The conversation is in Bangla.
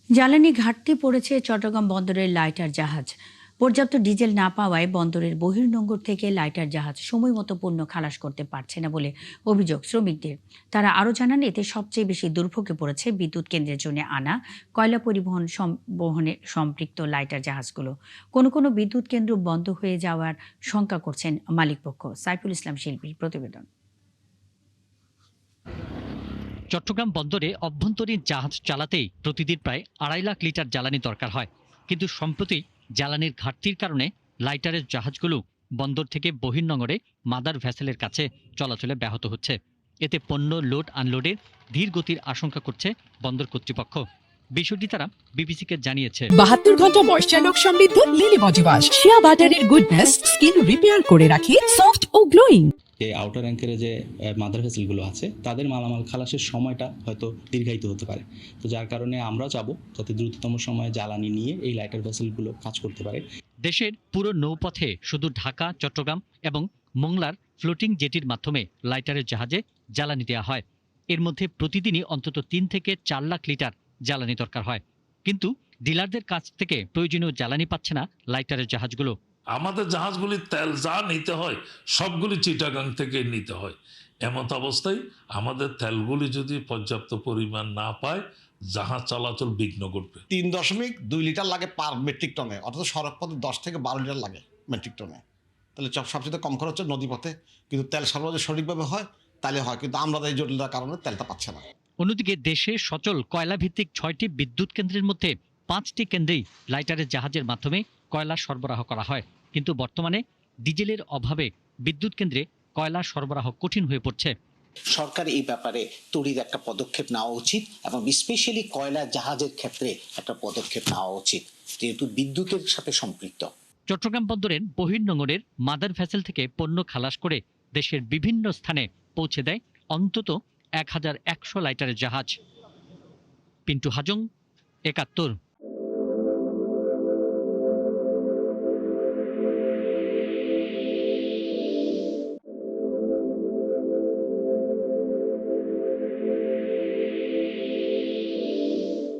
জ্বালানি ঘাটতি পড়েছে চট্টগ্রাম বন্দরের লাইটার জাহাজ। পর্যাপ্ত ডিজেল না পাওয়ায় বন্দরের বহির্নোঙর থেকে লাইটার জাহাজ সময়মতো পণ্য খালাস করতে পারছে না বলে অভিযোগ শ্রমিকদের। তারা আরও জানান, এতে সবচেয়ে বেশি দুর্ভোগে পড়েছে বিদ্যুৎ কেন্দ্রের জন্য আনা কয়লা পরিবহন বহনে সম্পৃক্ত লাইটার জাহাজগুলো। কোনো কোনো বিদ্যুৎ কেন্দ্র বন্ধ হয়ে যাওয়ার শঙ্কা করছেন মালিকপক্ষ। সাইফুল ইসলাম শিল্পীর প্রতিবেদন। চট্টগ্রাম বন্দরে অভ্যন্তরীণ জাহাজ চালাতেই প্রতিদিন প্রায় 2.5 লাখ লিটার জ্বালানি দরকার হয়। কিন্তু সম্প্রতি জ্বালানির ঘাটতির কারণে লাইটারের জাহাজগুলো বন্দর থেকে বহির্নোঙরে মাদার ভ্যাসেলের কাছে চলাচলে ব্যাহত হচ্ছে। এতে পণ্য লোড আনলোডের ধীর গতির আশঙ্কা করছে বন্দর কর্তৃপক্ষ। বিষয়টি তারা বিবিসিকে জানিয়েছে। 72 ঘন্টা ময়েশ্চার লক সমৃদ্ধ লিলি বডি ওয়াশ শিয়া বাটারের গুডনেস স্কিন রিপেয়ার করে রাখে সফট ও গ্লোয়িং। যে আউটার অ্যাঙ্কারে যে মাদার ভেসেলগুলো আছে তাদের মালামাল খালাসের সময়টা হয়তো দীর্ঘায়িত হতে পারে। তো যার কারণে আমরা চাবো যাতে দ্রুততম সময়ে জ্বালানি নিয়ে এই লাইটার ভেসেলগুলো কাজ করতে পারে। দেশের পুরো নৌপথে শুধু ঢাকা, চট্টগ্রাম এবং মোংলার ফ্লোটিং জেটির মাধ্যমে লাইটারের জাহাজে জ্বালানি দেওয়া হয়। এর মধ্যে প্রতিদিনই অন্তত 3 থেকে 4 লাখ লিটার জ্বালানি দরকার হয়। কিন্তু ডিলারদের কাছ থেকে প্রয়োজনীয় জ্বালানি পাচ্ছে না লাইটারের জাহাজগুলো। আমাদের জাহাজগুলির তেল যা নিতে হয় সবগুলি চিটাগাং থেকে নিতে হয়। এমত অবস্থায় আমাদের তেলগুলি যদি পর্যাপ্ত পরিমাণ না পায়, জাহাজ চলাচল বিঘ্ন ঘটবে। 3.2 লিটার লাগে পার মেট্রিক টনে, অর্থাৎ সড়ক পথে 10 থেকে 12 লিটার লাগে মেট্রিক টনে। তাহলে সবচেয়ে কম খরচ হচ্ছে নদীপথে, কিন্তু তেল সরবরাহ যদি সঠিকভাবে হয় তাহলে হয়, কিন্তু আমরা এই জটিলতার কারণে তেলটা পাচ্ছে না। অন্যদিকে দেশে সচল কয়লা ভিত্তিক 6টি বিদ্যুৎ কেন্দ্রের মধ্যে 5টি কেন্দ্রেই লাইটারের জাহাজের মাধ্যমে কয়লা সরবরাহ করা হয়। কিন্তু বর্তমানে ডিজেলের অভাবে বিদ্যুৎ কেন্দ্রে কয়লা সরবরাহ কঠিন হয়ে পড়ছে। সরকার এই ব্যাপারে তড়িৎ একটা পদক্ষেপ নেওয়া উচিত এবং স্পেশালি কয়লা জাহাজের ক্ষেত্রে একটা পদক্ষেপ নেওয়া উচিত, যেহেতু বিদ্যুতের সাথে সম্পৃক্ত। চট্টগ্রাম বন্দরের বহির্নোঙরের মাদার ভ্যাসেল থেকে পণ্য খালাস করে দেশের বিভিন্ন স্থানে পৌঁছে দেয় অন্তত 1100 লাইটারের জাহাজ। পিন্টু হাজং, 71।